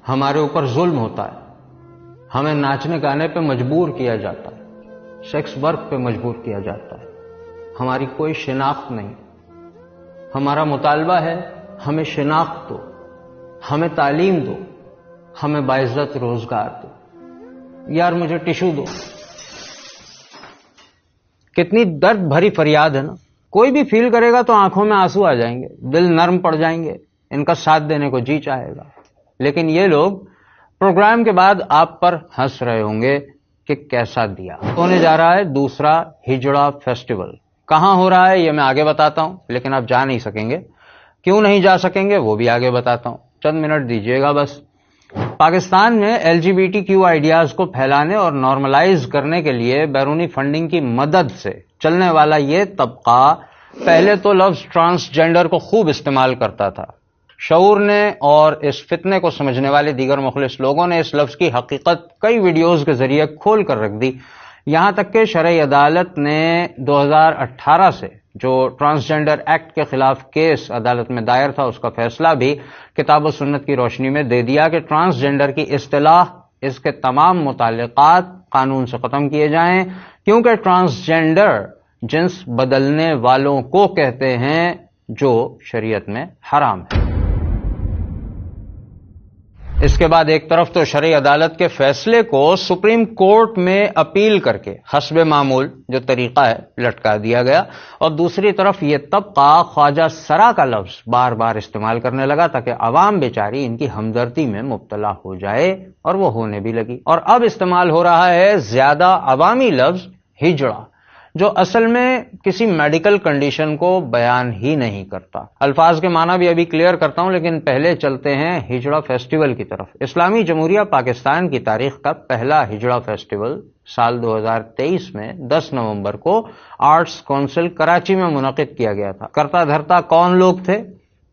ہمارے اوپر ظلم ہوتا ہے، ہمیں ناچنے گانے پہ مجبور کیا جاتا ہے، سیکس ورک پہ مجبور کیا جاتا ہے، ہماری کوئی شناخت نہیں۔ ہمارا مطالبہ ہے ہمیں شناخت دو، ہمیں تعلیم دو، ہمیں باعزت روزگار دو۔ یار مجھے ٹشو دو۔ کتنی درد بھری فریاد ہے نا، کوئی بھی فیل کرے گا تو آنکھوں میں آنسو آ جائیں گے، دل نرم پڑ جائیں گے، ان کا ساتھ دینے کو جی چاہے گا۔ لیکن یہ لوگ پروگرام کے بعد آپ پر ہنس رہے ہوں گے کہ کیسا دیا۔ ہونے جا رہا ہے دوسرا ہجڑا فیسٹیول۔ کہاں ہو رہا ہے یہ میں آگے بتاتا ہوں، لیکن آپ جا نہیں سکیں گے۔ کیوں نہیں جا سکیں گے وہ بھی آگے بتاتا ہوں، چند منٹ دیجیے گا بس۔ پاکستان میں LGBTQ آئیڈیاز کو پھیلانے اور نارملائز کرنے کے لیے بیرونی فنڈنگ کی مدد سے چلنے والا یہ طبقہ پہلے تو لفظ ٹرانسجینڈر کو خوب استعمال کرتا تھا۔ شعور نے اور اس فتنے کو سمجھنے والے دیگر مخلص لوگوں نے اس لفظ کی حقیقت کئی ویڈیوز کے ذریعے کھول کر رکھ دی، یہاں تک کہ شرعی عدالت نے 2018 سے جو ٹرانسجینڈر ایکٹ کے خلاف کیس عدالت میں دائر تھا اس کا فیصلہ بھی کتاب و سنت کی روشنی میں دے دیا کہ ٹرانسجینڈر کی اصطلاح، اس کے تمام متعلقات قانون سے ختم کیے جائیں، کیونکہ ٹرانسجینڈر جنس بدلنے والوں کو کہتے ہیں جو شریعت میں حرام ہے۔ اس کے بعد ایک طرف تو شرعی عدالت کے فیصلے کو سپریم کورٹ میں اپیل کر کے حسب معمول جو طریقہ ہے لٹکا دیا گیا، اور دوسری طرف یہ طبقہ خواجہ سرا کا لفظ بار بار استعمال کرنے لگا تاکہ عوام بیچاری ان کی ہمدردی میں مبتلا ہو جائے، اور وہ ہونے بھی لگی۔ اور اب استعمال ہو رہا ہے زیادہ عوامی لفظ ہجڑا، جو اصل میں کسی میڈیکل کنڈیشن کو بیان ہی نہیں کرتا۔ الفاظ کے معنی بھی ابھی کلیئر کرتا ہوں، لیکن پہلے چلتے ہیں ہجڑا فیسٹیول کی طرف۔ اسلامی جمہوریہ پاکستان کی تاریخ کا پہلا ہجڑا فیسٹیول سال 2023 میں 10 نومبر کو آرٹس کونسل کراچی میں منعقد کیا گیا تھا۔ کرتا دھرتا کون لوگ تھے؟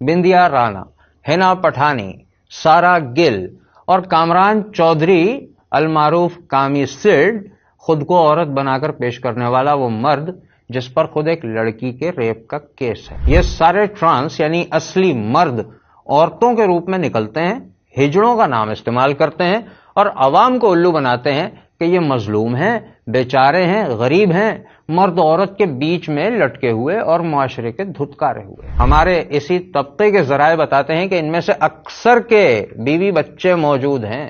بندیا رانا، ہنا پٹھانی، سارا گل اور کامران چودھری المعروف کامی سڈ، خود کو عورت بنا کر پیش کرنے والا وہ مرد جس پر خود ایک لڑکی کے ریپ کا کیس ہے۔ یہ سارے ٹرانس یعنی اصلی مرد عورتوں کے روپ میں نکلتے ہیں، ہجڑوں کا نام استعمال کرتے ہیں اور عوام کو الو بناتے ہیں کہ یہ مظلوم ہیں، بیچارے ہیں، غریب ہیں، مرد عورت کے بیچ میں لٹکے ہوئے اور معاشرے کے دھتکارے ہوئے۔ ہمارے اسی طبقے کے ذرائع بتاتے ہیں کہ ان میں سے اکثر کے بیوی بچے موجود ہیں۔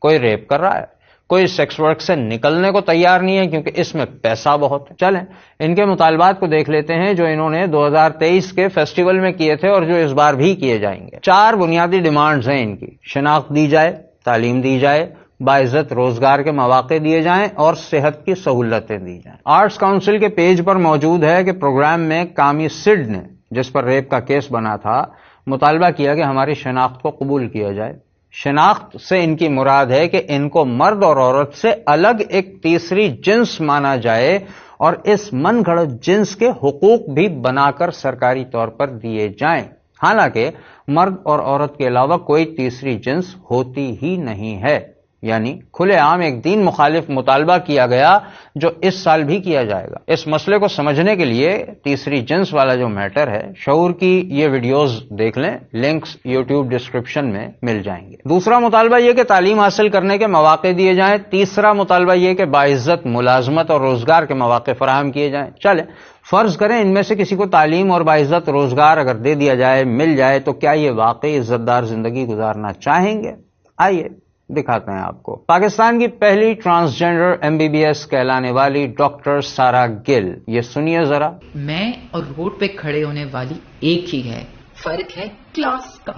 کوئی ریپ کر رہا ہے، کوئی سیکس ورک سے نکلنے کو تیار نہیں ہے کیونکہ اس میں پیسہ بہت ہے۔ چلیں ان کے مطالبات کو دیکھ لیتے ہیں جو انہوں نے 2023 کے فیسٹیول میں کیے تھے اور جو اس بار بھی کیے جائیں گے۔ 4 بنیادی ڈیمانڈز ہیں ان کی: شناخت دی جائے، تعلیم دی جائے، باعزت روزگار کے مواقع دیے جائیں اور صحت کی سہولتیں دی جائیں۔ آرٹس کونسل کے پیج پر موجود ہے کہ پروگرام میں کامی سڈ نے، جس پر ریپ کا کیس بنا تھا، مطالبہ کیا کہ ہماری شناخت کو قبول کیا جائے۔ شناخت سے ان کی مراد ہے کہ ان کو مرد اور عورت سے الگ ایک تیسری جنس مانا جائے اور اس من گھڑت جنس کے حقوق بھی بنا کر سرکاری طور پر دیے جائیں، حالانکہ مرد اور عورت کے علاوہ کوئی تیسری جنس ہوتی ہی نہیں ہے۔ یعنی کھلے عام ایک دین مخالف مطالبہ کیا گیا جو اس سال بھی کیا جائے گا۔ اس مسئلے کو سمجھنے کے لیے تیسری جنس والا جو میٹر ہے، شعور کی یہ ویڈیوز دیکھ لیں، لنکس یوٹیوب ڈسکرپشن میں مل جائیں گے۔ دوسرا مطالبہ یہ کہ تعلیم حاصل کرنے کے مواقع دیے جائیں۔ تیسرا مطالبہ یہ کہ باعزت ملازمت اور روزگار کے مواقع فراہم کیے جائیں۔ چلیں فرض کریں ان میں سے کسی کو تعلیم اور باعزت روزگار اگر دے دیا جائے، مل جائے، تو کیا یہ واقعی عزت دار زندگی گزارنا چاہیں گے؟ آئیے دکھاتے ہیں آپ کو۔ پاکستان کی پہلی ٹرانسجینڈر MBBS کہلانے والی ڈاکٹر سارا گل، یہ سنیے ذرا۔ میں اور روڈ پہ کھڑے ہونے والی ایک ہی ہے، فرق ہے کلاس کا،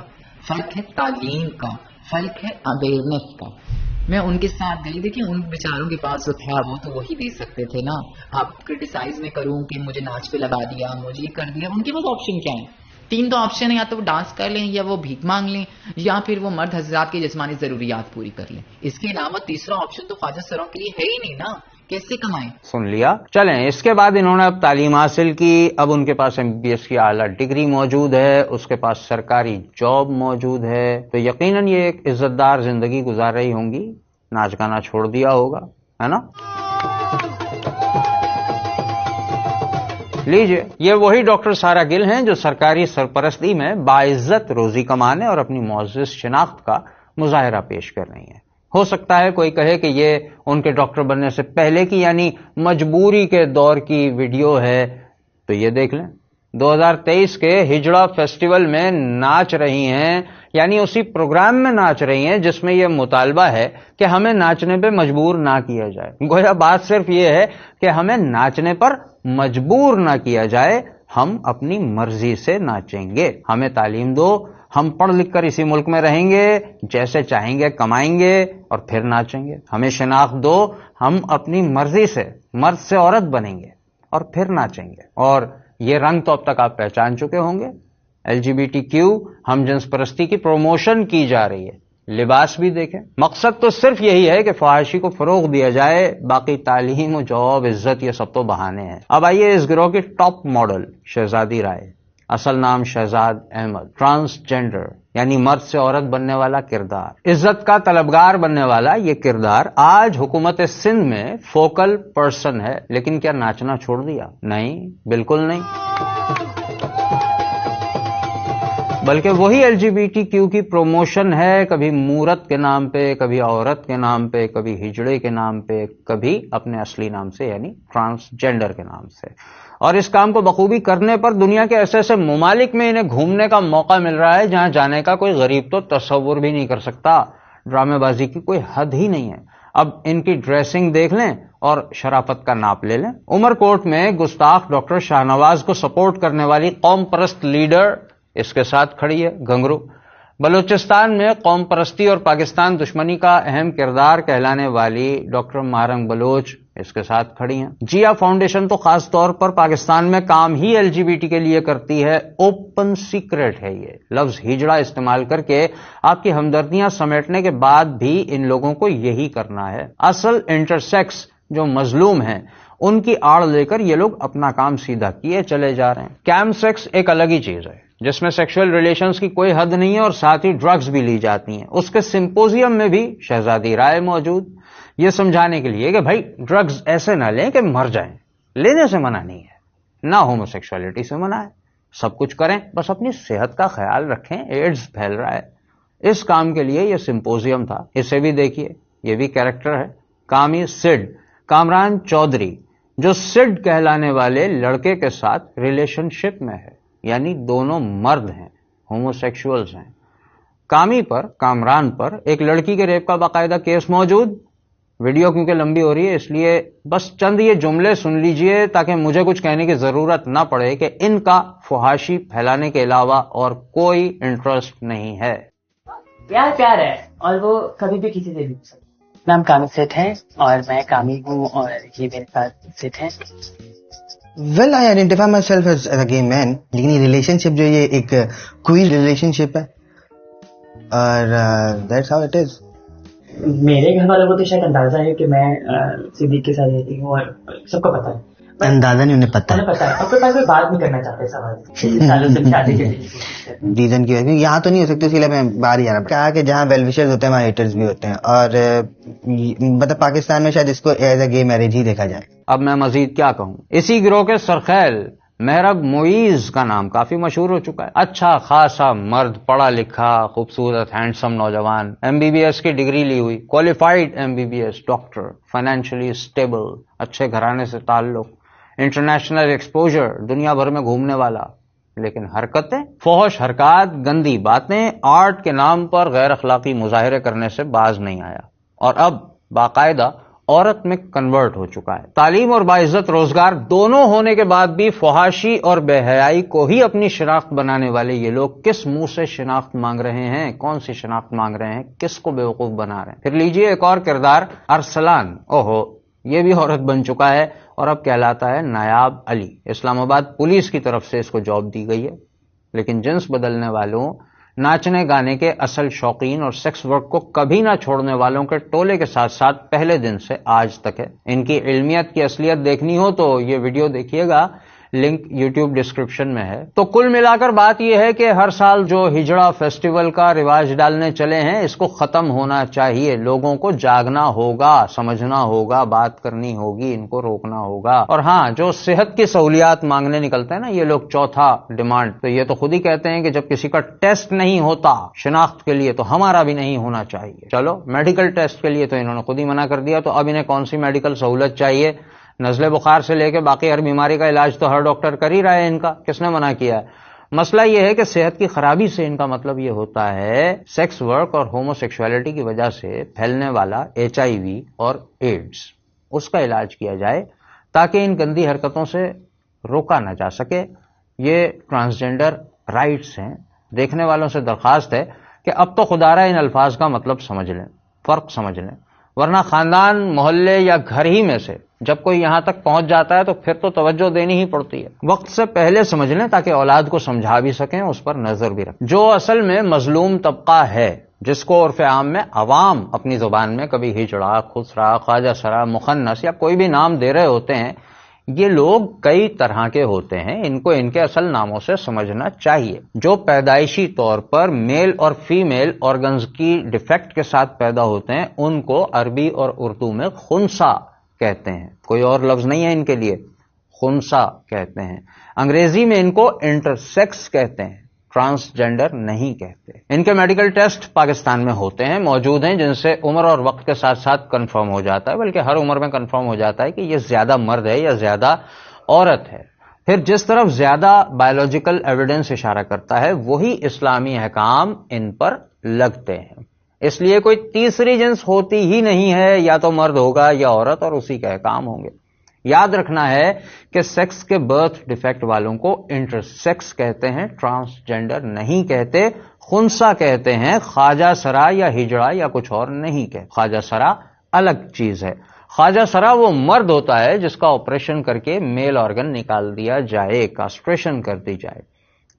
فرق ہے تعلیم کا، فرق ہے اویئرنیس کا۔ میں ان کے ساتھ گئی، دیکھیں ان بیچاروں کے پاس جو تھا وہ تو وہی دے سکتے تھے نا۔ آپ کرٹیسائز میں کروں کہ مجھے ناچ پہ لگا دیا، مجھے یہ کر دیا، ان کے پاس آپشن کیا ہے؟ 3 تو آپشن ہے، یا تو وہ ڈانس کر لیں، یا وہ بھیک مانگ لیں، یا پھر وہ مرد حضرات کی جسمانی ضروریات پوری کر لیں۔ اس کے علاوہ تیسرا آپشن تو خواجہ سروں کے لیے ہے ہی نہیں نا، کیسے کمائیں؟ سن لیا۔ چلیں اس کے بعد انہوں نے اب تعلیم حاصل کی، اب ان کے پاس MBBS کی اعلیٰ ڈگری موجود ہے، اس کے پاس سرکاری جاب موجود ہے، تو یقیناً یہ ایک عزت دار زندگی گزار رہی ہوں گی، ناچ گانا چھوڑ دیا ہوگا، ہے نا؟ لیجئے، یہ وہی ڈاکٹر سارا گل ہیں جو سرکاری سرپرستی میں باعزت روزی کمانے اور اپنی معزز شناخت کا مظاہرہ پیش کر رہی ہیں. ہو سکتا ہے کوئی کہے کہ یہ ان کے ڈاکٹر بننے سے پہلے کی یعنی مجبوری کے دور کی ویڈیو ہے، تو یہ دیکھ لیں 2023 کے ہجڑا فیسٹیول میں ناچ رہی ہیں، یعنی اسی پروگرام میں ناچ رہی ہیں جس میں یہ مطالبہ ہے کہ ہمیں ناچنے پہ مجبور نہ کیا جائے. گویا بات صرف یہ ہے کہ ہمیں ناچنے پر مجبور نہ کیا جائے، ہم اپنی مرضی سے ناچیں گے. ہمیں تعلیم دو، ہم پڑھ لکھ کر اسی ملک میں رہیں گے، جیسے چاہیں گے کمائیں گے اور پھر ناچیں گے. ہمیں شناخت دو، ہم اپنی مرضی سے مرد سے عورت بنیں گے اور پھر ناچیں گے. اور یہ رنگ تو اب تک آپ پہچان چکے ہوں گے. LGBTQ ہم جنس پرستی کی پروموشن کی جا رہی ہے. لباس بھی دیکھیں، مقصد تو صرف یہی ہے کہ فحاشی کو فروغ دیا جائے، باقی تعلیم و جاب عزت یہ سب تو بہانے ہیں. اب آئیے اس گروہ کی ٹاپ ماڈل شہزادی رائے، اصل نام شہزاد احمد، ٹرانسجینڈر یعنی مرد سے عورت بننے والا کردار، عزت کا طلبگار بننے والا یہ کردار آج حکومت سندھ میں فوکل پرسن ہے. لیکن کیا ناچنا چھوڑ دیا؟ نہیں، بالکل نہیں. بلکہ وہی LGBTQ کی پروموشن ہے، کبھی مورت کے نام پہ، کبھی عورت کے نام پہ، کبھی ہجڑے کے نام پہ، کبھی اپنے اصلی نام سے یعنی ٹرانسجینڈر کے نام سے. اور اس کام کو بخوبی کرنے پر دنیا کے ایسے ایسے ممالک میں انہیں گھومنے کا موقع مل رہا ہے جہاں جانے کا کوئی غریب تو تصور بھی نہیں کر سکتا. ڈرامے بازی کی کوئی حد ہی نہیں ہے. اب ان کی ڈریسنگ دیکھ لیں اور شرافت کا ناپ لے لیں. عمر کوٹ میں گستاخ ڈاکٹر شاہ نواز کو سپورٹ کرنے والی قوم پرست لیڈر اس کے ساتھ کھڑی ہے، گھنگرو. بلوچستان میں قوم پرستی اور پاکستان دشمنی کا اہم کردار کہلانے والی ڈاکٹر مہرنگ بلوچ اس کے ساتھ کھڑی ہیں. جیا فاؤنڈیشن تو خاص طور پر پاکستان میں کام ہی LGBT کے لیے کرتی ہے. اوپن سیکرٹ ہے یہ. لفظ ہجڑا استعمال کر کے آپ کی ہمدردیاں سمیٹنے کے بعد بھی ان لوگوں کو یہی کرنا ہے. اصل انٹرسیکس جو مظلوم ہیں ان کی آڑ لے کر یہ لوگ اپنا کام سیدھا کیے چلے جا رہے ہیں. کیم سیکس ایک الگ ہی چیز ہے جس میں سیکشل ریلیشنز کی کوئی حد نہیں ہے اور ساتھ ہی ڈرگز بھی لی جاتی ہیں. اس کے سمپوزیم میں بھی شہزادی رائے موجود، یہ سمجھانے کے لیے کہ بھائی ڈرگز ایسے نہ لیں کہ مر جائیں. لینے سے منع نہیں ہے، نہ ہومو سیکشولیٹی سے منع ہے. سب کچھ کریں، بس اپنی صحت کا خیال رکھیں. ایڈز پھیل رہا ہے. اس کام کے لیے یہ سمپوزیم تھا. اسے بھی دیکھیے، یہ بھی کیریکٹر ہے. کامی سڈ، کامران چودھری، جو سڈ کہلانے والے لڑکے کے ساتھ ریلیشن شپ میں ہے، یعنی دونوں مرد ہیں، ہومو سیکشولز ہیں. کامی پر، کامران پر ایک لڑکی کے ریپ کا باقاعدہ کیس موجود. ویڈیو کیونکہ لمبی ہو رہی ہے اس لیے بس چند یہ جملے سن لیجئے تاکہ مجھے کچھ کہنے کی ضرورت نہ پڑے کہ ان کا فحاشی پھیلانے کے علاوہ اور کوئی انٹرسٹ نہیں ہے. پیار پیار ہے اور وہ کبھی بھی کسی سے بھی ہو سکتا. نام کامی سیٹ ہے اور میں کامی ہوں اور یہ میرے ساتھ سیٹ ہے. Well, I identify myself as a gay man. لیکن یہ ریلیشن شپ جو یہ ایک کوئی ریلیشن شپ ہے اور that's how it is. میرے گھر والوں کو تو شاید اندازہ ہے کہ میں صدیق کے ساتھ رہتی ہوں اور سب کو پتا ہے. اندازہ نہیں، انہیں پتا ہے. اور کوئی میں بات نہیں کرنا چاہتے سوال شادی کے ریزن کی وجہ سے یہاں تو نہیں ہو سکتی، اس لیے میں باہر ہی آنا. کہا کہ جہاں ویل وشرز ہوتے ہیں وہاں ہیٹرز بھی ہوتے ہیں اور مطلب پاکستان میں شاید اس کو ایز اے گے میرج ہی دیکھا جائے. اب میں مزید کیا کہوں. اسی گروہ کے سرخیل مہرب معیز کا نام کافی مشہور ہو چکا ہے. اچھا خاصا مرد، پڑھا لکھا، خوبصورت، ہینڈسم نوجوان، MBBS کی ڈگری لی ہوئی، qualified MBBS doctor, financially stable, اچھے گھرانے سے تعلق، انٹرنیشنل ایکسپوجر، دنیا بھر میں گھومنے والا. لیکن حرکتیں، فحش حرکات، گندی باتیں، آرٹ کے نام پر غیر اخلاقی مظاہرے کرنے سے باز نہیں آیا اور اب باقاعدہ عورت میں کنورٹ ہو چکا ہے. تعلیم اور باعزت روزگار دونوں ہونے کے بعد بھی فحاشی اور بے حیائی کو ہی اپنی شناخت بنانے والے یہ لوگ کس منہ سے شناخت مانگ رہے ہیں؟ کون سی شناخت مانگ رہے ہیں؟ کس کو بیوقوف بنا رہے ہیں؟ پھر لیجئے ایک اور کردار، ارسلان. اوہو، یہ بھی عورت بن چکا ہے اور اب کہلاتا ہے نایاب علی. اسلام آباد پولیس کی طرف سے اس کو جاب دی گئی ہے. لیکن جنس بدلنے والوں، ناچنے گانے کے اصل شوقین اور سیکس ورک کو کبھی نہ چھوڑنے والوں کے ٹولے کے ساتھ ساتھ پہلے دن سے آج تک ہے. ان کی علمیت کی اصلیت دیکھنی ہو تو یہ ویڈیو دیکھیے گا. لنک یوٹیوب ڈسکرپشن میں ہے. تو کل ملا کر بات یہ ہے کہ ہر سال جو ہجڑا فیسٹیول کا رواج ڈالنے چلے ہیں اس کو ختم ہونا چاہیے. لوگوں کو جاگنا ہوگا, سمجھنا ہوگا, بات کرنی ہوگی, ان کو روکنا ہوگا. اور ہاں, جو صحت کی سہولیات مانگنے نکلتے ہیں نا یہ لوگ, چوتھا ڈیمانڈ, تو یہ تو خود ہی کہتے ہیں کہ جب کسی کا ٹیسٹ نہیں ہوتا شناخت کے لیے تو ہمارا بھی نہیں ہونا چاہیے. چلو میڈیکل ٹیسٹ کے لیے تو انہوں نے خود ہی منع کر دیا, تو اب انہیں کون سی میڈیکل سہولت چاہیے؟ نزلے بخار سے لے کے باقی ہر بیماری کا علاج تو ہر ڈاکٹر کر ہی رہا ہے. ان کا کس نے منع کیا ہے؟ مسئلہ یہ ہے کہ صحت کی خرابی سے ان کا مطلب یہ ہوتا ہے سیکس ورک اور ہومو سیکشولیٹی کی وجہ سے پھیلنے والا HIV اور ایڈز, اس کا علاج کیا جائے تاکہ ان گندی حرکتوں سے روکا نہ جا سکے. یہ ٹرانسجینڈر رائٹس ہیں. دیکھنے والوں سے درخواست ہے کہ اب تو خدارا ان الفاظ کا مطلب سمجھ لیں, فرق سمجھ لیں, ورنہ خاندان, محلے یا گھر ہی میں سے جب کوئی یہاں تک پہنچ جاتا ہے تو پھر تو توجہ دینی ہی پڑتی ہے. وقت سے پہلے سمجھ لیں تاکہ اولاد کو سمجھا بھی سکیں, اس پر نظر بھی رکھیں. جو اصل میں مظلوم طبقہ ہے, جس کو عرف عام میں عوام اپنی زبان میں کبھی ہجڑا, خسرا, خواجہ سرا, مخنث یا کوئی بھی نام دے رہے ہوتے ہیں, یہ لوگ کئی طرح کے ہوتے ہیں. ان کو ان کے اصل ناموں سے سمجھنا چاہیے. جو پیدائشی طور پر میل اور فیمیل آرگنز کی ڈیفیکٹ کے ساتھ پیدا ہوتے ہیں ان کو عربی اور اردو میں خنثی کہتے ہیں. کوئی اور لفظ نہیں ہے ان کے لیے, خنثی کہتے ہیں. انگریزی میں ان کو انٹرسیکس کہتے ہیں, ٹرانسجینڈر نہیں کہتے. ان کے میڈیکل ٹیسٹ پاکستان میں ہوتے ہیں, موجود ہیں, جن سے عمر اور وقت کے ساتھ ساتھ کنفرم ہو جاتا ہے, بلکہ ہر عمر میں کنفرم ہو جاتا ہے کہ یہ زیادہ مرد ہے یا زیادہ عورت ہے. پھر جس طرف زیادہ بایولوجیکل ایویڈنس اشارہ کرتا ہے وہی اسلامی احکام ان پر لگتے ہیں. اس لیے کوئی تیسری جنس ہوتی ہی نہیں ہے, یا تو مرد ہوگا یا عورت, اور اسی کے احکام ہوں گے. یاد رکھنا ہے کہ سیکس کے برتھ ڈیفیکٹ والوں کو انٹرسیکس کہتے ہیں, ٹرانسجینڈر نہیں کہتے. خنثی کہتے ہیں, خواجہ سرا یا ہجڑا یا کچھ اور نہیں کہتے. خواجہ سرا الگ چیز ہے. خواجہ سرا وہ مرد ہوتا ہے جس کا آپریشن کر کے میل آرگن نکال دیا جائے, کاسٹریشن کر دی جائے.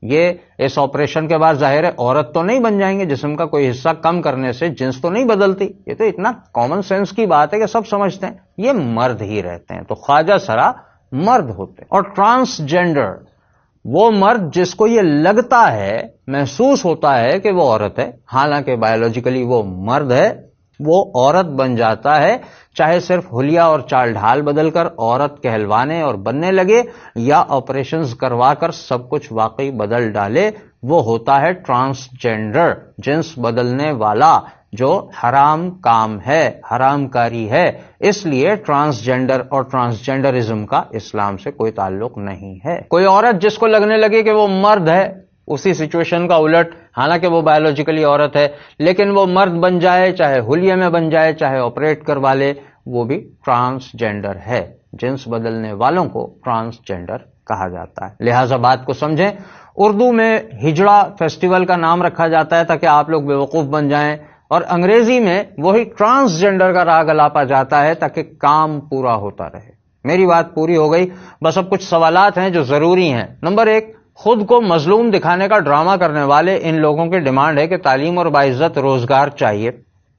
یہ اس آپریشن کے بعد ظاہر ہے عورت تو نہیں بن جائیں گے, جسم کا کوئی حصہ کم کرنے سے جنس تو نہیں بدلتی. یہ تو اتنا کامن سینس کی بات ہے کہ سب سمجھتے ہیں, یہ مرد ہی رہتے ہیں. تو خواجہ سرا مرد ہوتے ہیں. اور ٹرانسجینڈر وہ مرد جس کو یہ لگتا ہے, محسوس ہوتا ہے کہ وہ عورت ہے, حالانکہ بایولوجیکلی وہ مرد ہے, وہ عورت بن جاتا ہے, چاہے صرف حلیہ اور چال ڈھال بدل کر عورت کہلوانے اور بننے لگے, یا آپریشنز کروا کر سب کچھ واقعی بدل ڈالے. وہ ہوتا ہے ٹرانسجینڈر, جنس بدلنے والا, جو حرام کام ہے, حرام کاری ہے. اس لیے ٹرانسجینڈر اور ٹرانسجینڈرزم کا اسلام سے کوئی تعلق نہیں ہے. کوئی عورت جس کو لگنے لگے کہ وہ مرد ہے, اسی سچویشن کا الٹ, حالانکہ وہ بایولوجیکلی عورت ہے لیکن وہ مرد بن جائے, چاہے حلیے میں بن جائے, چاہے آپریٹ کروا لے, وہ بھی ٹرانسجینڈر ہے. جنس بدلنے والوں کو ٹرانسجینڈر کہا جاتا ہے. لہذا بات کو سمجھیں. اردو میں ہجڑا فیسٹیول کا نام رکھا جاتا ہے تاکہ آپ لوگ بیوقوف بن جائیں, اور انگریزی میں وہی ٹرانسجینڈر کا راگ الاپا جاتا ہے تاکہ کام پورا ہوتا رہے. میری بات پوری ہو گئی. بس اب کچھ سوالات ہیں جو ضروری ہیں. نمبر 1, خود کو مظلوم دکھانے کا ڈرامہ کرنے والے ان لوگوں کی ڈیمانڈ ہے کہ تعلیم اور باعزت روزگار چاہیے.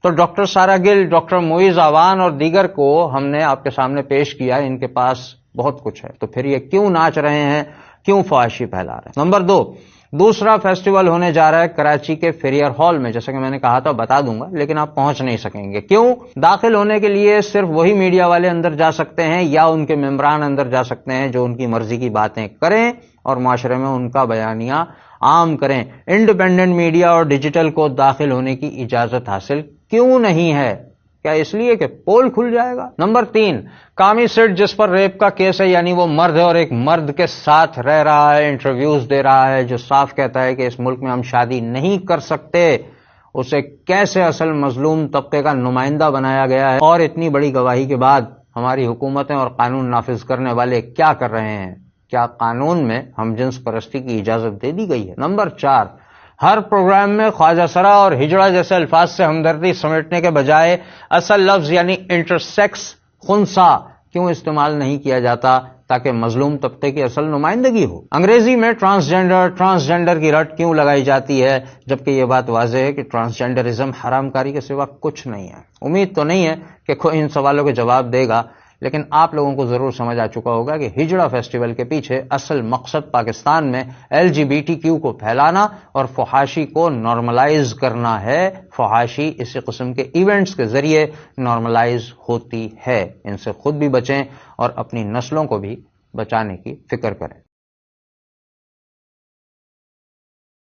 تو ڈاکٹر سارا گل, ڈاکٹر معیز آوان اور دیگر کو ہم نے آپ کے سامنے پیش کیا. ان کے پاس بہت کچھ ہے, تو پھر یہ کیوں ناچ رہے ہیں, کیوں فحاشی پھیلا رہے ہیں. نمبر 2, دوسرا فیسٹیول ہونے جا رہا ہے کراچی کے فیریئر ہال میں. جیسا کہ میں نے کہا تھا بتا دوں گا, لیکن آپ پہنچ نہیں سکیں گے. کیوں؟ داخل ہونے کے لیے صرف وہی میڈیا والے اندر جا سکتے ہیں یا ان کے ممبران اندر جا سکتے ہیں جو ان کی مرضی کی باتیں کریں اور معاشرے میں ان کا بیانیہ عام کریں. انڈیپینڈنٹ میڈیا اور ڈیجیٹل کو داخل ہونے کی اجازت حاصل کیوں نہیں ہے؟ کیا اس لیے کہ پول کھل جائے گا؟ نمبر 3, کامی سیٹ جس پر ریپ کا کیس ہے, یعنی وہ مرد ہے اور ایک مرد کے ساتھ رہ رہا ہے, انٹرویوز دے رہا ہے, جو صاف کہتا ہے کہ اس ملک میں ہم شادی نہیں کر سکتے, اسے کیسے اصل مظلوم طبقے کا نمائندہ بنایا گیا ہے؟ اور اتنی بڑی گواہی کے بعد ہماری حکومتیں اور قانون نافذ کرنے والے کیا کر رہے ہیں؟ کیا قانون میں ہم جنس پرستی کی اجازت دے دی گئی ہے؟ نمبر 4, ہر پروگرام میں خواجہ سرا اور ہجڑا جیسے الفاظ سے ہمدردی سمیٹنے کے بجائے اصل لفظ یعنی انٹرسیکس, خنثی کیوں استعمال نہیں کیا جاتا تاکہ مظلوم طبقے کی اصل نمائندگی ہو؟ انگریزی میں ٹرانسجینڈر کی رٹ کیوں لگائی جاتی ہے جبکہ یہ بات واضح ہے کہ ٹرانسجینڈرزم حرام کاری کے سوا کچھ نہیں ہے؟ امید تو نہیں ہے کہ کوئی ان سوالوں کے جواب دے گا, لیکن آپ لوگوں کو ضرور سمجھ آ چکا ہوگا کہ ہجڑا فیسٹیول کے پیچھے اصل مقصد پاکستان میں LGBTQ کو پھیلانا اور فحاشی کو نارملائز کرنا ہے. فحاشی اسی قسم کے ایونٹس کے ذریعے نارملائز ہوتی ہے. ان سے خود بھی بچیں اور اپنی نسلوں کو بھی بچانے کی فکر کریں.